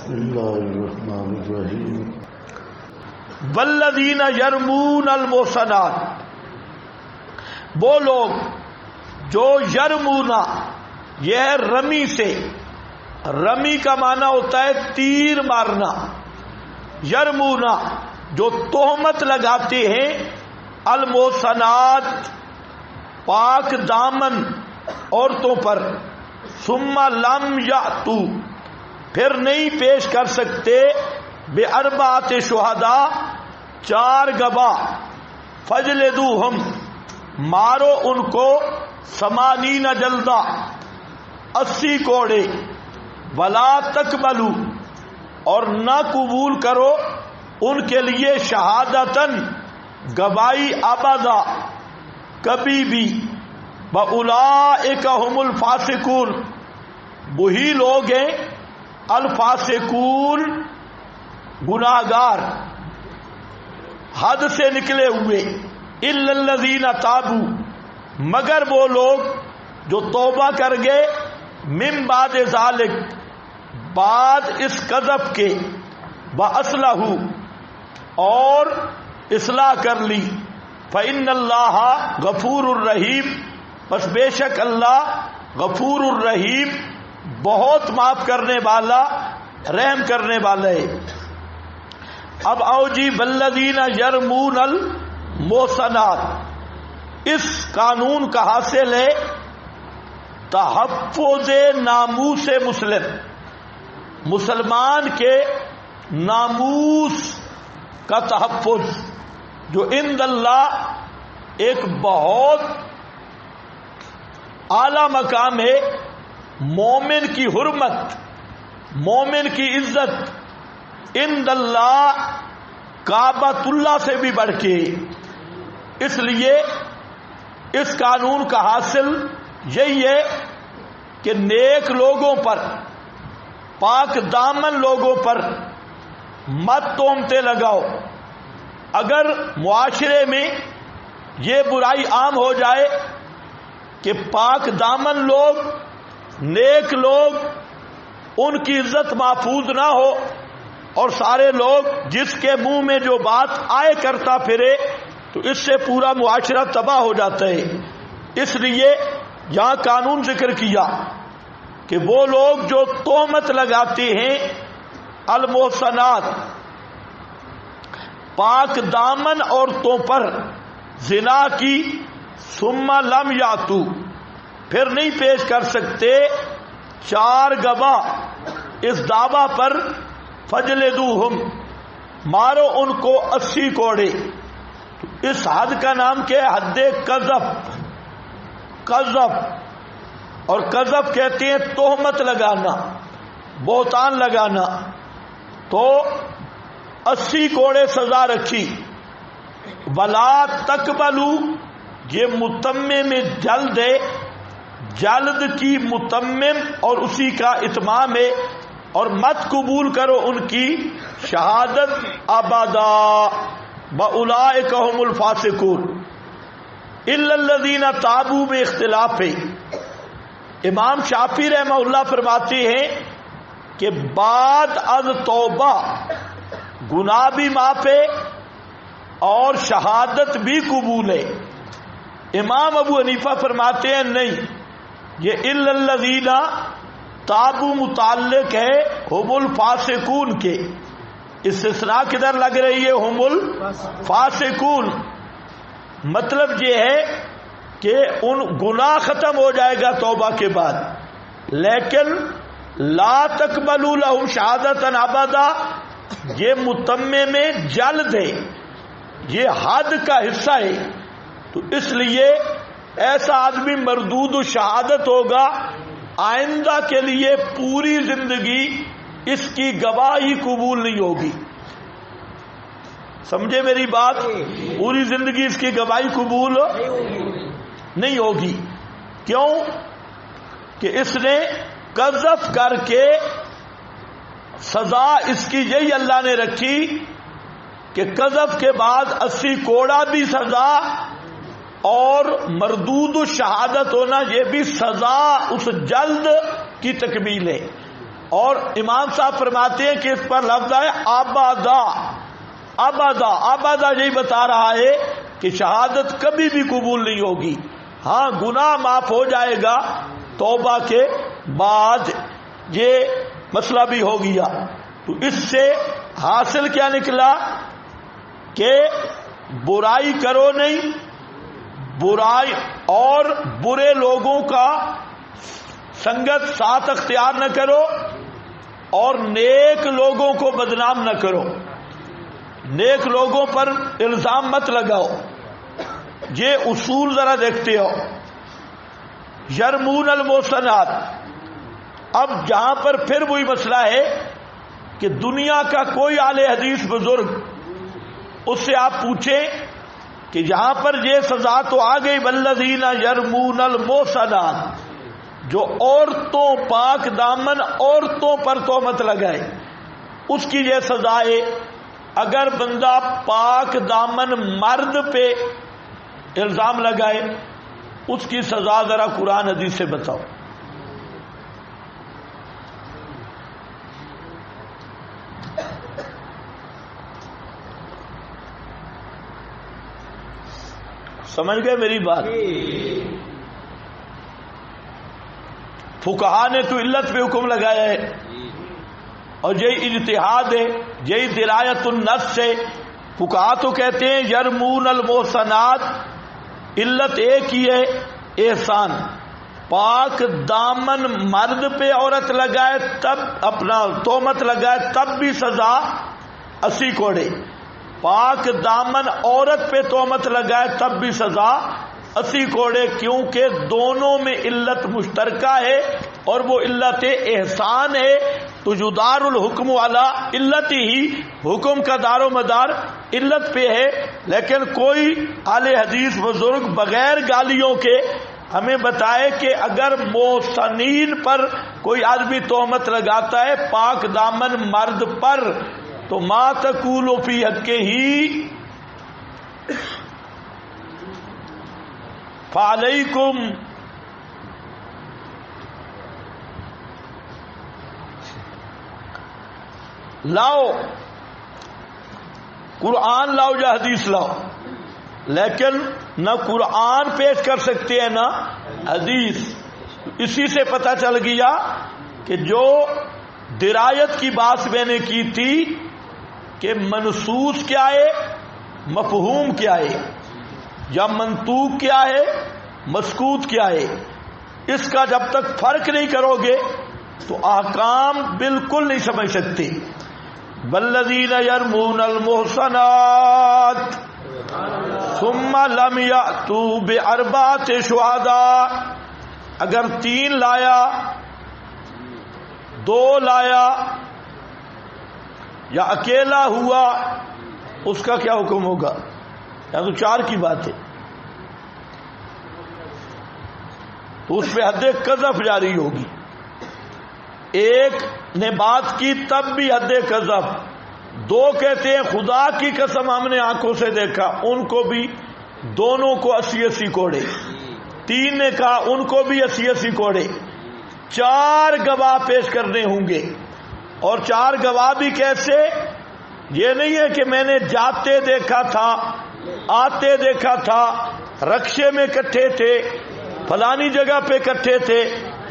بسم اللہ الرحمن الرحیم والذین یرمون المحصنات، وہ لوگ جو یرمونا، یہ ہے رمی سے، رمی کا معنی ہوتا ہے تیر مارنا، یرمونا جو تہمت لگاتے ہیں، المحصنات پاک دامن عورتوں پر، ثم لم یاتو پھر نہیں پیش کر سکتے، باربعۃ شہداء 4 گواہ، فجلدوہم مارو ان کو 80 جلدہ 80 کوڑے، ولا تقبلوا اور نہ قبول کرو ان کے لیے شہادتن گواہی ابدا کبھی بھی، وَأُولَئِكَ هُمُ الْفَاسِقُونَ وہی لوگ ہیں الفاسقون گناہگار، حد سے نکلے ہوئے، اِلَّا الَّذِينَ تَابُوا مگر وہ لوگ جو توبہ کر گئے، من بعد ذالک بعد اس قذف کے، وَأَصْلَحُوا اور اصلاح کر لی، فَإِنَّ اللَّهَ غَفُورٌ الرحیم بس بے شک اللہ غفور الرحیم بہت معاف کرنے والا رحم کرنے والا ہے۔ اب آؤ جی، والذین یرمون المحصنات، اس قانون کا حاصل ہے تحفظ ناموس مسلم، مسلمان کے ناموس کا تحفظ، جو عند اللہ ایک بہت اعلی مقام ہے۔ مومن کی حرمت، مومن کی عزت عند اللہ کعبۃ اللہ سے بھی بڑھ کے، اس لیے اس قانون کا حاصل یہی ہے کہ نیک لوگوں پر، پاک دامن لوگوں پر مت تہمتیں لگاؤ۔ اگر معاشرے میں یہ برائی عام ہو جائے کہ پاک دامن لوگ، نیک لوگ، ان کی عزت محفوظ نہ ہو اور سارے لوگ جس کے منہ میں جو بات آئے کرتا پھرے، تو اس سے پورا معاشرہ تباہ ہو جاتا ہے۔ اس لیے یہاں قانون ذکر کیا کہ وہ لوگ جو تہمت لگاتے ہیں، المحصنات پاک دامن عورتوں پر زنا کی، ثم لم یاتو پھر نہیں پیش کر سکتے 4 گواہ اس دعویٰ پر، فجلدوہم مارو ان کو 80 کوڑے۔ اس حد کا نام کیا ہے؟ حد قذف، قذف، اور قذف کہتے ہیں تہمت لگانا، بہتان لگانا، تو 80 کوڑے سزا رکھی۔ ولا تقبلوا یہ متمم میں جلد ہے، جلد کی متمم اور اسی کا اتمام ہے، اور مت قبول کرو ان کی شہادت ابدا، وَأُولَئِكَ هُمُ الْفَاسِقُونَ إِلَّا الَّذِينَ تَابُوا میں اختلاف ہے۔ امام شافعی رحمہ اللہ فرماتے ہیں کہ بعد از توبہ گناہ بھی معاف ہے اور شہادت بھی قبول ہے۔ امام ابو حنیفہ فرماتے ہیں نہیں، یہ الا الذین تابوا متعلق ہے ہم الفاسقون کے، استثناء کدھر لگ رہی ہے؟ ہم الفاسقون، مطلب یہ ہے کہ ان گناہ ختم ہو جائے گا توبہ کے بعد، لیکن لا تقبلوا لهم شہادتا ابدا یہ متمم میں جلد ہے، یہ حد کا حصہ ہے، تو اس لیے ایسا آدمی مردود الشہادت ہوگا، آئندہ کے لیے پوری زندگی اس کی گواہی قبول نہیں ہوگی۔ سمجھے میری بات؟ پوری زندگی اس کی گواہی قبول نہیں ہوگی۔ کیوں؟ کہ اس نے قذف کر کے سزا اس کی یہی اللہ نے رکھی کہ قذف کے بعد 80 کوڑا بھی سزا، اور مردود الشہادت ہونا یہ بھی سزا اس جلد کی تکمیل ہے۔ اور امام صاحب فرماتے ہیں کہ اس پر لفظ ہے ابدا ابدا ابدا، یہی بتا رہا ہے کہ شہادت کبھی بھی قبول نہیں ہوگی. ہاں گناہ معاف ہو جائے گا توبہ کے بعد، یہ مسئلہ بھی ہو گیا. تو اس سے حاصل کیا نکلا کہ برائی کرو نہیں، برائی اور برے لوگوں کا سنگت ساتھ اختیار نہ کرو، اور نیک لوگوں کو بدنام نہ کرو، نیک لوگوں پر الزام مت لگاؤ. یہ اصول ذرا دیکھتے ہو. یرمون المحصنات. اب جہاں پر پھر وہی مسئلہ ہے کہ دنیا کا کوئی اہل حدیث بزرگ، اس سے آپ پوچھیں کہ یہاں پر یہ سزا تو آ گئی والذین یرمون المحصنات، جو عورتوں پاک دامن عورتوں پر تہمت لگائے، اس کی یہ سزا ہے. اگر بندہ پاک دامن مرد پہ الزام لگائے، اس کی سزا ذرا قرآن حدیث سے بتاؤ. سمجھ گئے میری بات؟ فقہا نے تو علت پہ حکم لگایا ہے، اور یہی اجتہاد ہے، یہی درایت النص ہے. فقہا تو کہتے ہیں یرمون المحصنات، علت ایک ہی ہے احسان. پاک دامن مرد پہ عورت لگائے تب اپنا تہمت لگائے تب بھی سزا 80 کوڑے، پاک دامن عورت پہ تہمت لگائے تب بھی سزا 80 کوڑے، کیونکہ دونوں میں علت مشترکہ ہے اور وہ علت احسان ہے. تو یدار الحکم والا علت ہی، حکم کا دار و مدار علت پہ ہے. لیکن کوئی اہل حدیث بزرگ بغیر گالیوں کے ہمیں بتائے کہ اگر محسنین پر کوئی آدمی تہمت لگاتا ہے پاک دامن مرد پر، تو ما تقول فی حقہ ہی فعلیکم لاؤ، قرآن لاؤ یا حدیث لاؤ. لیکن نہ قرآن پیش کر سکتے ہیں نہ حدیث. اسی سے پتہ چل گیا کہ جو درایت کی بات میں نے کی تھی کہ منصوص کیا ہے، مفہوم کیا ہے، یا منطوق کیا ہے، مسکوت کیا ہے، اس کا جب تک فرق نہیں کرو گے تو احکام بالکل نہیں سمجھ سکتے. والذین یرمون المحصنات ثم لم یأتوا باربعۃ شہداء، اگر 3 لایا، 2 لایا یا اکیلا ہوا، اس کا کیا حکم ہوگا؟ یا تو 4 کی بات ہے تو اس پہ حد قذف جاری ہوگی. ایک نے بات کی تب بھی حد قذف، 2 کہتے ہیں خدا کی قسم ہم نے آنکھوں سے دیکھا، ان کو بھی دونوں کو 80 کوڑے. 3 نے کہا ان کو بھی 80 کوڑے. 4 گواہ پیش کرنے ہوں گے. اور 4 گواہ بھی کیسے؟ یہ نہیں ہے کہ میں نے جاتے دیکھا تھا، آتے دیکھا تھا، رکشے میں کٹھے تھے، فلانی جگہ پہ کٹھے تھے،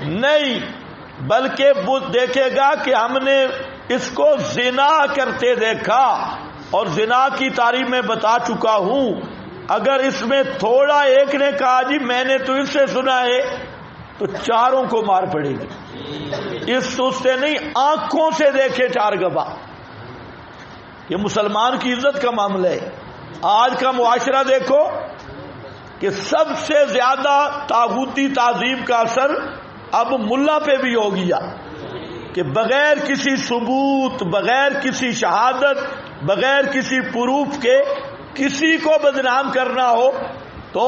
نہیں، بلکہ وہ دیکھے گا کہ ہم نے اس کو زنا کرتے دیکھا، اور زنا کی تعریف میں بتا چکا ہوں. اگر اس میں تھوڑا ایک نے کہا جی میں نے تو اس سے سنا ہے، تو 4 کو مار پڑے گی. اس سے نہیں، آنکھوں سے دیکھے 4 گواہ. یہ مسلمان کی عزت کا معاملہ ہے. آج کا معاشرہ دیکھو کہ سب سے زیادہ طاغوتی تعظیم کا اثر اب ملا پہ بھی ہو گیا کہ بغیر کسی ثبوت، بغیر کسی شہادت، بغیر کسی پروف کے کسی کو بدنام کرنا ہو تو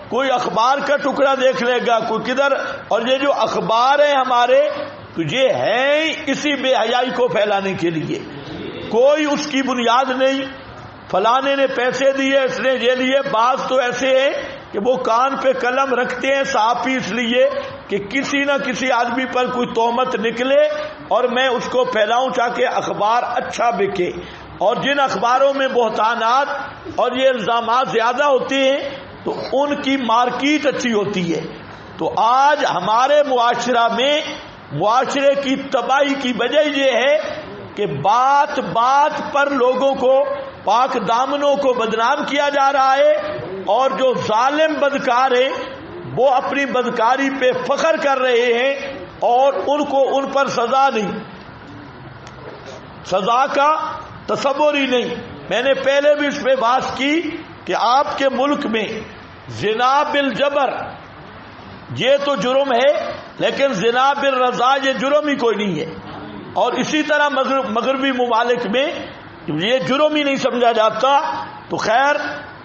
کوئی اخبار کا ٹکڑا دیکھ لے گا، کوئی کدھر. اور یہ جو اخبار ہیں ہمارے، تو یہ ہیں اسی بے حیائی کو پھیلانے کے لیے. کوئی اس کی بنیاد نہیں. فلانے نے پیسے دیے، اس نے یہ لیے. بعض تو ایسے ہیں کہ وہ کان پہ قلم رکھتے ہیں صحافی، اس لیے کہ کسی نہ کسی آدمی پر کوئی تہمت نکلے اور میں اس کو پھیلاؤں تاکہ اخبار اچھا بکے. اور جن اخباروں میں بہتانات اور یہ الزامات زیادہ ہوتے ہیں تو ان کی مارکیٹ اچھی ہوتی ہے. تو آج ہمارے معاشرہ میں معاشرے کی تباہی کی وجہ یہ ہے کہ بات بات پر لوگوں کو، پاک دامنوں کو بدنام کیا جا رہا ہے، اور جو ظالم بدکار ہیں وہ اپنی بدکاری پہ فخر کر رہے ہیں اور ان کو ان پر سزا نہیں، سزا کا تصور ہی نہیں. میں نے پہلے بھی اس پہ بات کی کہ آپ کے ملک میں زنا بالجبر یہ تو جرم ہے، لیکن زنا بالرضا یہ جرم ہی کوئی نہیں ہے. اور اسی طرح مغربی ممالک میں یہ جرم ہی نہیں سمجھا جاتا. تو خیر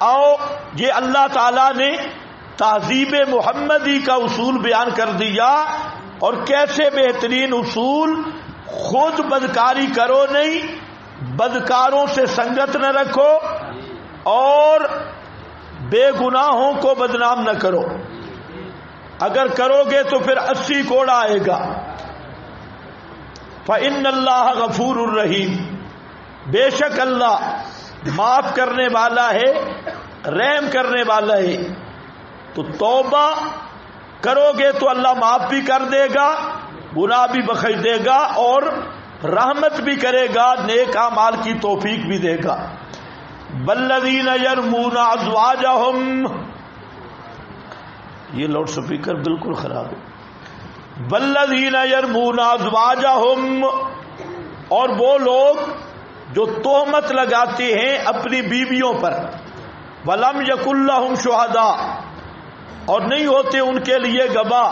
آؤ، یہ اللہ تعالیٰ نے تہذیب محمدی کا اصول بیان کر دیا، اور کیسے بہترین اصول. خود بدکاری کرو نہیں، بدکاروں سے سنگت نہ رکھو، اور بے گناہوں کو بدنام نہ کرو. اگر کرو گے تو پھر 80 کوڑا آئے گا. فَإِنَّ اللَّهَ غَفُورٌ رَحِيمٌ، بے شک اللہ معاف کرنے والا ہے، رحم کرنے والا ہے. تو توبہ کرو گے تو اللہ معاف بھی کر دے گا، گناہ بھی بخش دے گا، اور رحمت بھی کرے گا، نیک اعمال کی توفیق بھی دے گا. وَالَّذِينَ يَرْمُونَ أَزْوَاجَهُمْ، یہ لاؤڈ سپیکر بالکل خراب ہے. وَالَّذِينَ يَرْمُونَ أَزْوَاجَهُمْ، اور وہ لوگ جو تہمت لگاتے ہیں اپنی بیویوں پر. وَلَمْ يَكُنْ لَهُمْ شُهَدَاء، اور نہیں ہوتے ان کے لیے گواہ.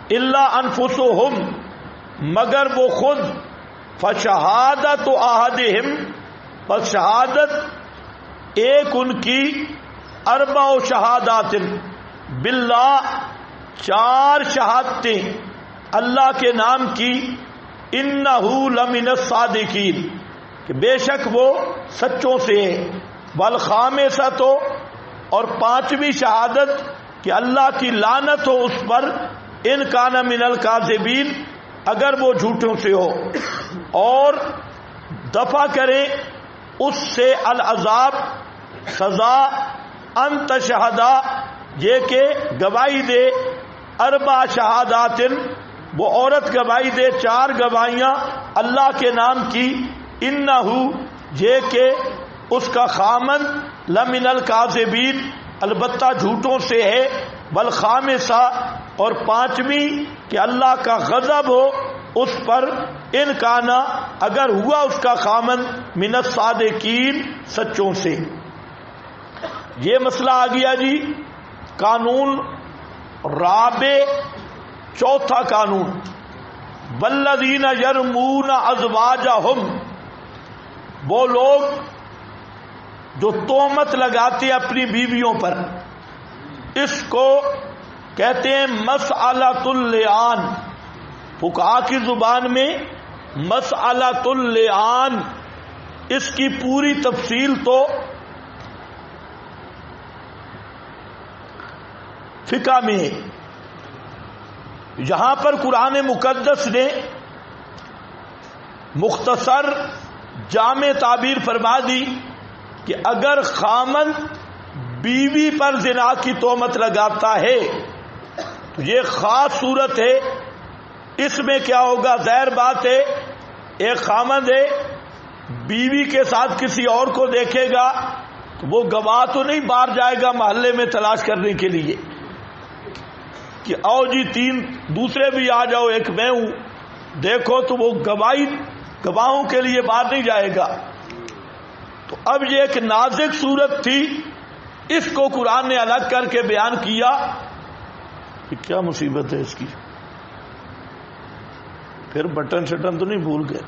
إِلَّا أَنفُسُهُمْ، مگر وہ خود. فَشَهَادَةُ أَحَدِهِمْ، پس شہادت ایک ان کی. 4 شہادات باللہ، 4 شہادتیں اللہ کے نام کی. انہ لمن الصادقین، کہ بے شک وہ سچوں سے ہے. والخامسۃ، اور 5ویں شہادت کہ اللہ کی لعنت ہو اس پر. ان کان من الکاذبین، اگر وہ جھوٹوں سے ہو. اور دفع کرے اس سے العذاب، سزا. ان تشہدا، یہ کہ گواہی دے. 4 شہادات، وہ عورت گواہی دے 4 گواہیاں اللہ کے نام کی. انہ، یہ کہ اس کا خامند لمن الکاذبین، البتہ جھوٹوں سے ہے. والخامسہ، اور 5ویں کہ اللہ کا غضب ہو اس پر. ان کانا، اگر ہوا اس کا خامند من الصادقین، سچوں سے. یہ مسئلہ آ گیا جی. قانون رابع، 4تھا قانون. والذین یرمون ازواجہم، وہ لوگ جو تہمت لگاتے ہیں اپنی بیویوں پر. اس کو کہتے ہیں مسئلۃ اللعان. فقہاء کی زبان میں مسئلۃ اللعان، اس کی پوری تفصیل تو فقہ میں ہے. یہاں پر قرآن مقدس نے مختصر جامع تعبیر فرما دی کہ اگر خامند بیوی پر زنا کی تہمت لگاتا ہے تو یہ خاص صورت ہے. اس میں کیا ہوگا؟ ظاہر بات ہے، ایک خامند ہے، بیوی کے ساتھ کسی اور کو دیکھے گا تو وہ گواہ تو نہیں باہر جائے گا محلے میں تلاش کرنے کے لیے کہ آؤ جی 3 دوسرے بھی آ جاؤ، ایک میں ہوں دیکھو. تو وہ گواہوں کے لیے باہر نہیں جائے گا. تو اب یہ ایک نازک صورت تھی، اس کو قرآن نے الگ کر کے بیان کیا کہ کیا مصیبت ہے اس کی. پھر بٹن شٹن تو نہیں بھول گئے؟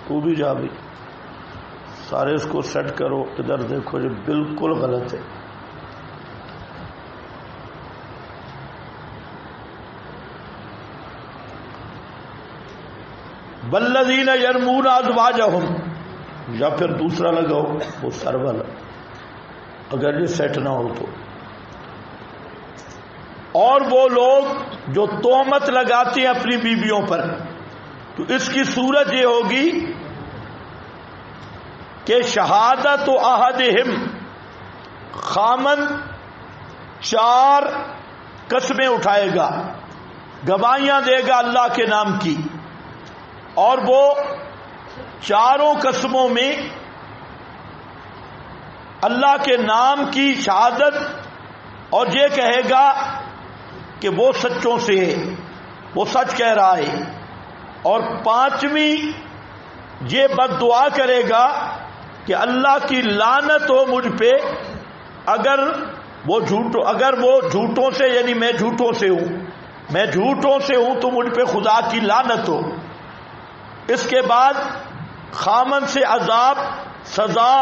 تو بھی جا بھی سارے اس کو سیٹ کرو. ادھر دیکھو یہ بالکل غلط ہے. والذین یرمون ازواجہم، یا پھر دوسرا لگاؤ وہ سر والا اگر یہ سیٹ نہ ہو تو. اور وہ لوگ جو تہمت لگاتے ہیں اپنی بیویوں پر. تو اس کی صورت یہ ہوگی کہ شہادت احدہم، خامن 4 قسمیں اٹھائے گا، گواہیاں دے گا اللہ کے نام کی، اور وہ 4 قسموں میں اللہ کے نام کی شہادت، اور یہ کہے گا کہ وہ سچوں سے ہے، وہ سچ کہہ رہا ہے، اور 5ویں یہ بد دعا کرے گا کہ اللہ کی لعنت ہو مجھ پہ اگر وہ جھوٹوں سے، یعنی میں جھوٹوں سے ہوں تو مجھ پہ خدا کی لعنت ہو۔ اس کے بعد خامن سے عذاب، سزا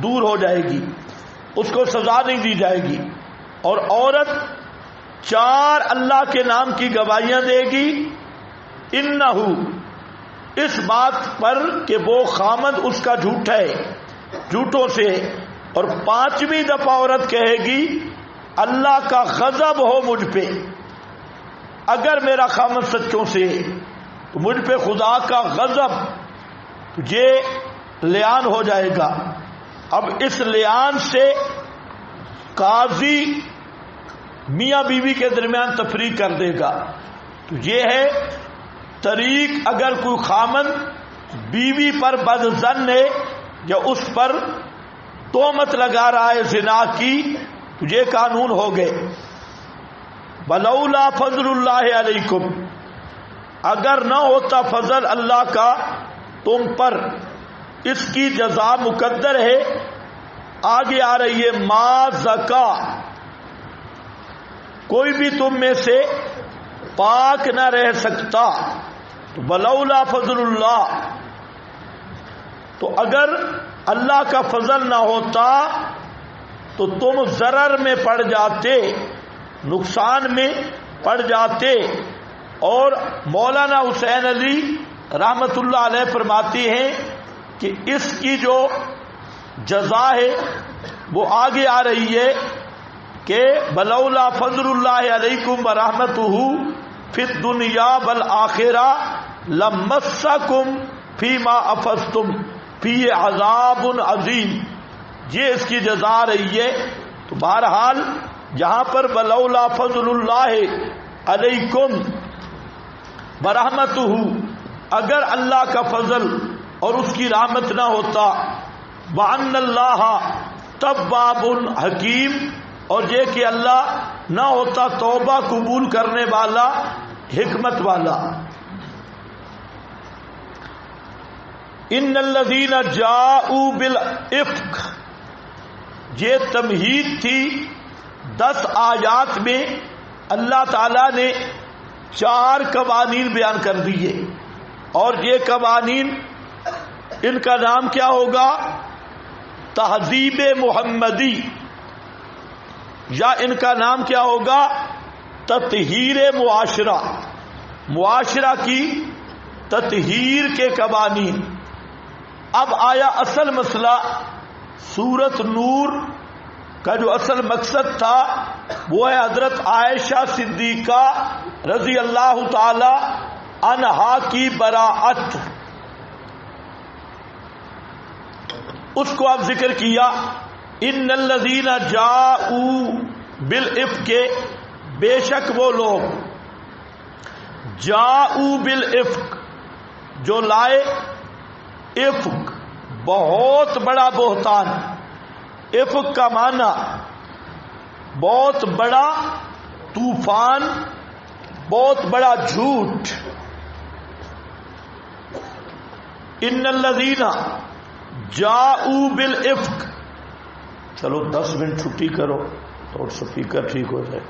دور ہو جائے گی، اس کو سزا نہیں دی جائے گی، اور عورت 4 اللہ کے نام کی گواہیاں دے گی، انہو، اس بات پر کہ وہ خامد اس کا جھوٹ ہے، جھوٹوں سے، اور 5ویں دفعہ عورت کہے گی اللہ کا غضب ہو مجھ پہ، اگر میرا خامد سچوں سے تو مجھ پہ خدا کا غضب، یہ لیان ہو جائے گا۔ اب اس لیان سے قاضی میاں بیوی کے درمیان تفریق کر دے گا۔ تو یہ ہے طریق، اگر کوئی خامن بیوی پر بدظن ہے یا اس پر تہمت لگا رہا ہے زنا کی، تو یہ قانون ہو گئے۔ ولولا فضل اللہ علیکم، اگر نہ ہوتا فضل اللہ کا تم پر، اس کی جزا مقدر ہے، آگے آ رہی ہے، ما زکا، کوئی بھی تم میں سے پاک نہ رہ سکتا۔ تو ولولا فضل اللہ، تو اگر اللہ کا فضل نہ ہوتا تو تم ضرر میں پڑ جاتے، نقصان میں پڑ جاتے۔ اور مولانا حسین علی رحمت اللہ علیہ فرماتی ہیں کہ اس کی جو جزا ہے وہ آگے آ رہی ہے کہ ولولا فضل اللہ علیکم ورحمتہ فی الدنیا والآخرہ لمسکم فیما افضتم فی عذاب عظیم، یہ اس کی جزا آ رہی ہے۔ تو بہرحال جہاں پر ولولا فضل اللہ علیکم ورحمتہ، اگر اللہ کا فضل اور اس کی رحمت نہ ہوتا، وَأَنَّ اللَّهَ تَوَّابٌ حکیم، اور یہ کہ اللہ نہ ہوتا توبہ قبول کرنے والا، حکمت والا۔ ان الذین جاءوا بالافک، یہ تمہید تھی 10 آیات میں اللہ تعالی نے 4 قوانین بیان کر دیے، اور یہ قوانین، ان کا نام کیا ہوگا؟ تہذیب محمدی، یا ان کا نام کیا ہوگا؟ تطہیر معاشرہ، معاشرہ کی تطہیر کے قوانین۔ اب آیا اصل مسئلہ، سورت نور کا جو اصل مقصد تھا وہ ہے حضرت عائشہ صدیقہ رضی اللہ تعالی عنہا کی براءت، اس کو اب ذکر کیا۔ ان الذین جاءوا بالافک، بے شک وہ لوگ، جاءوا بالافک، جو لائے افک، بہت بڑا بہتان۔ افک کا معنی بہت بڑا طوفان، بہت بڑا جھوٹ۔ ان الذین جاءوا بالافک، چلو 10 منٹ چھٹی کرو تو سپیکر ٹھیک ہو جائے۔